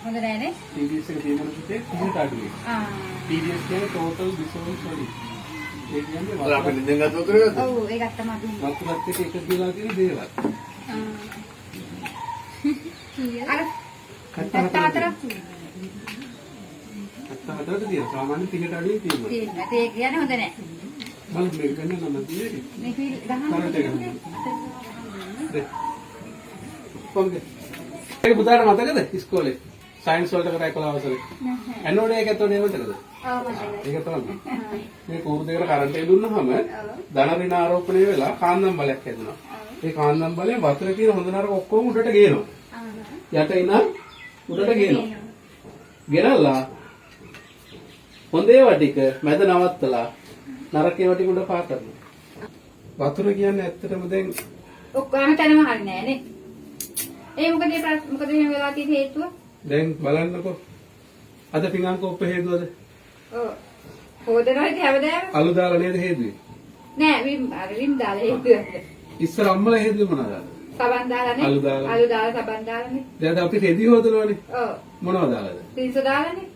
හොඳ නෑනේ. TDS එක තියෙන පුතේ කොහොමද අඩුවේ? TDS කියන්නේ total dissolved solid. ඒ කියන්නේ අපි නිදන් ගත්ත උතරේද? ඔව් ඒක තමයි අපි. වතුරත් එක්ක එකතු වෙලා තියෙන දේවල්. අර 74ක් තියෙන සාමාන්‍ය 30ට අඩුවේ තියෙනවා. තියෙනවා. ඒක කියන්නේ හොඳ නෑ. බලන්න මේක ගන්න නම් තියෙන්නේ. මේක ගහන්න. කරට එක ගන්න. කොහොමද? ඒ පුතාට මතකද ඉස්කෝලේ? සයන්ස් වලට කරා 11 වසරේ. ඇනෝඩ් එක ඇතුළේ නේද මතකද? ඔව් මතකයි. ඒක තමයි. මේ කූරු දෙකට කරන්ට් එක දුන්නාම ධන ඍණ ආරෝපණය වෙලා කාන්දම් බලයක් හැදෙනවා. ඒ කාන්දම් බලයෙන් වතුරේ තියෙන හොඳ නරක ඔක්කොම උඩට ගේනවා. යට ඉන උඩට ගේනවා. ගෙනල්ලා හොඳ ඒවා ටික මැද නවත්තලා නරක ඒවා ටික උඩ පා කරනවා. වතුර කියන්නේ ඇත්තටම දැන් ඔක්කොම තැනම හරිනේ නෑනේ. ඒ මොකද එහෙම වෙලා තියෙන හේතුව? දැන් බලන්නකෝ. අද පිඟාන් කොප්ප හේතුවද? ඔව්. හොදනවා ඉතින් හැමදාම. අලු දාලා නේද හේතුවේ? නෑ විම් දාලා හේතුව. ඉස්සර අම්මලා හේතුවේ මොනවද? සබන් දාලානේ. අලු දාලා. අලු දාලා සබන් දාලානේ. දැන් අපි රෙදි හොදනවනේ. ඔව්. මොනවද දාලාද? පිරිස දාලානේ.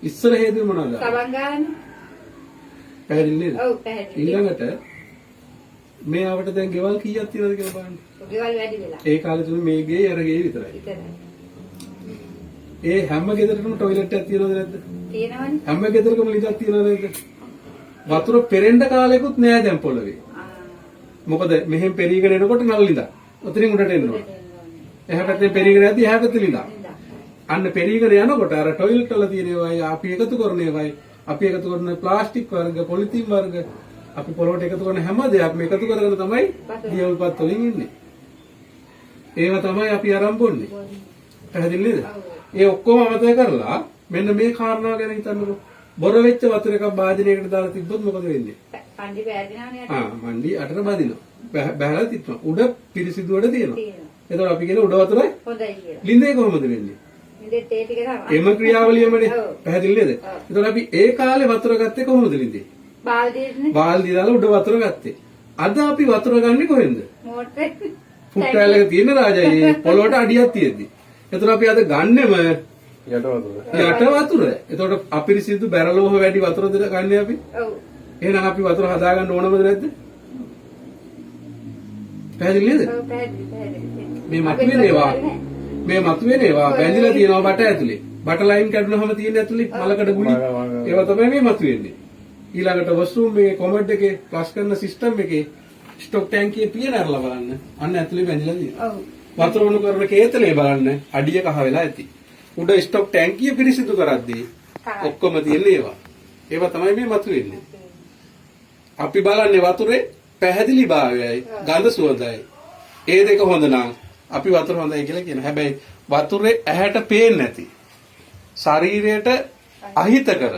ඉස්සර හේතුවේ මොනවද? සබන් දාලානේ. පැහැදිලි නේද? ඔව් පැහැදිලි. ඊළඟට මේ ආවට දැන් ගෙවල් කීයක් තියෙනවද කියලා බලන්න. ගෙවල් වැඩි වෙලා. ඒ කාලේ තුන මේ ගේ අර ගේ විතරයි. විතරයි. ඒ හැම ගෙදරකම টয়ලට් එකක් තියෙනවද නැද්ද? තියෙනවනේ. හැම ගෙදරකම ලිඳක් තියෙනවද නැද්ද? වතුර පෙරෙන්න කාලෙකුත් නෑ දැන් පොළවේ. මොකද මෙහෙන් පෙරීගෙන එනකොට නල් ලිඳක්. උතරින් උඩට එන්න ඕන. එහා පැත්තේ පෙරීගෙන යද්දි එහා පැත්තේ ලිඳක්. අන්න පෙරීගෙන යනකොට අර টয়ලට් වල තියෙන ඒවායි අපි එකතු කරන ඒවායි අපි එකතු කරන ප්ලාස්ටික් වර්ග, පොලිතින් වර්ග අපි පොළොවට එකතු කරන හැම දෙයක්ම එකතු කරගෙන තමයි දියවල්පත් වලින් ඉන්නේ. ඒවා තමයි අපි අරන් බොන්නේ. පැහැදිලි නේද? ඒ ඔක්කොම අමතක කරලා මෙන්න මේ කාරණා ගැන හිතන්නකෝ. බොර වෙච්ච වතුර එකක් භාජනයකට දාලා තිබ්බොත් මොකද වෙන්නේ? පණ්ඩි පෑදිනවනේ. මණ්ඩි අටට බදිනවා. බහැලා තිත්නවා. උඩ පිරිසිදුවට තියෙනවා. තියෙනවා. එතකොට අපි කියන උඩ වතුර හොඳයි කියලා. ලිඳේ කොහොමද වෙන්නේ? ඉතින් ඒ ටික තමයි. එම ක්‍රියාවලියමනේ. පැහැදිලි නේද? එතකොට අපි ඒ කාලේ වතුර ගත්තේ කොහොමද ලිඳේ? බාල්දියේනේ. බාල්දිය දාලා උඩ වතුර ගත්තේ. අද අපි වතුර ගන්නේ කොහෙන්ද? මෝටරේ. ෆුට්ටැල් එක තියෙන රාජයේ පොළොවට අඩියක් තියෙද්දි. එතකොට අපි අද ගන්නෙම යට වතුර. යට වතුර. එතකොට අපිරිසිදු බැරලෝහ වැඩි වතුරද ගන්නේ අපි? ඔව්. එහෙනම් අපි වතුර හදාගන්න ඕනමද නැද්ද? පැහැදිලි නේද? ඔව් පැහැදිලි. මේ මතුවෙන ඒවා බැඳිලා තියෙනවා බට ඇතුලේ. බට ලයින් කැඩුනහම තියෙන ඇතුලේ මලකඩ ගුලි. ඒවා තමයි මේ මතුවෙන්නේ. ඊළඟට වොෂ්රූම් එකේ කොමඩ් එකේ ෆ්ලෂ් කරන සිස්ටම් එකේ ස්ටොක් ටැංකියේ පියන අරලා බලන්න. අන්න ඇතුලේ බැඳිලා තියෙනවා. ඔව්. වතුර උණු කරන කේතලේ බලන්න අඩිය කහ වෙලා ඇති. උඩ ස්ටොක් ටැංකිය පිරිසිදු කරද්දී ඔක්කොම තියෙන ඒවා. ඒවා තමයි මේ මතුවෙන්නේ. අපි බලන්නේ වතුරේ පැහැදිලි භාවයයි ගඳ සුවඳයි. ඒ දෙක හොඳ නම් අපි වතුර හොඳයි කියලා කියනවා. හැබැයි වතුරේ ඇහැට පේන්නේ නැති. ශරීරයට අහිතකර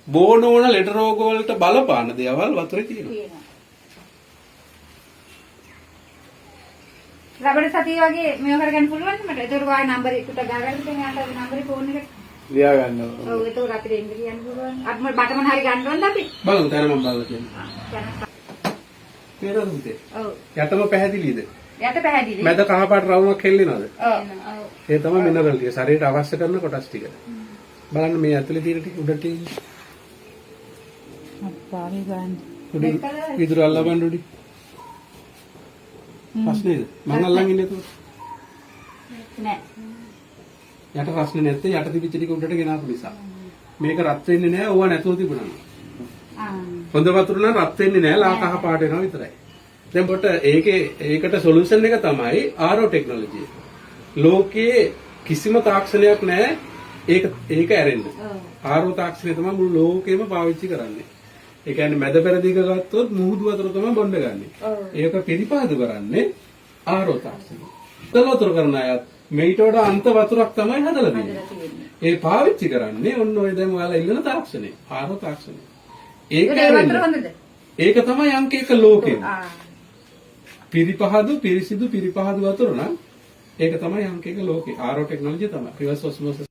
බෝන ඕන ලෙඩ රෝග වලට බලපාන දේවල් වතුරේ තියෙනවා. රබර් සතිය වගේ මේව කරගන්න පුළුවන් මට. ඒකට ඔයාගේ නම්බර් එකට ගාගන්න තියෙන යාට නම්බරේ ෆෝන් එකට. ලියා ගන්නවා. ඔව් ඒක අපිට එන්න කියන්න පුළුවන්. අපි බටමන් හරි ගන්න ඕනද අපි? බලමු තැන මම බලලා කියනවා. තේරෙනවද? ඔව්. යටම පැහැදිලිද? යට පැහැදිලි. මැද කහ පාට රවුමක් හෙල්ලෙනවද? ඔව්. ඒ තමයි මිනරල් ටික. ශරීරයට අවශ්‍ය කරන කොටස් ටික. බලන්න මේ ඇතුලේ තියෙන ටික උඩට තියෙන. අප්පාගේ ගන්න. උඩ විදුර අල්ලා බලන්න උඩි. ප්‍රශ්නේද? මං අල්ලන් ඉන්නේ එතකොට. නෑ. යට ප්‍රශ්නේ නැත්තේ යට තිබිච්ච ටික උඩට ගෙනාපු නිසා. මේක රත් වෙන්නේ නෑ ඕවා නැතුව තිබුණා. හොඳ වතුර නම් රත් වෙන්නේ නෑ ලා කහ පාට වෙනවා විතරයි. දැන් පොට ඒකට සොලියුෂන් එක තමයි RO ටෙක්නොලොජි. ලෝකයේ කිසිම තාක්ෂණයක් නෑ ඒක ඇරෙන්න. RO තාක්ෂණය තමයි මුළු ලෝකෙම පාවිච්චි කරන්නේ. ඒ කියන්නේ මැද පෙරදිග ගත්තොත් මුහුදු වතුර තමයි බොන්න ගන්නේ. ඒක පිරිපාදු කරන්නේ RO තාක්ෂණය. දල වතුර කරන අයත් මේට වඩා අන්ත වතුරක් තමයි හදලා දෙන්නේ. ඒ පාවිච්චි කරන්නේ ඔන්න ඔය දැන් ඔයාලා ඉල්ලන තාක්ෂණය. RO තාක්ෂණය. ඒක තමයි අංක 1 ලෝකෙම. පිරිසිදු පිරිපහදු වතුර නම් ඒක තමයි අංක 1 ලෝකේ. RO ටෙක්නොලොජි තමයි. රිවර්ස් ඔස්මෝසිස්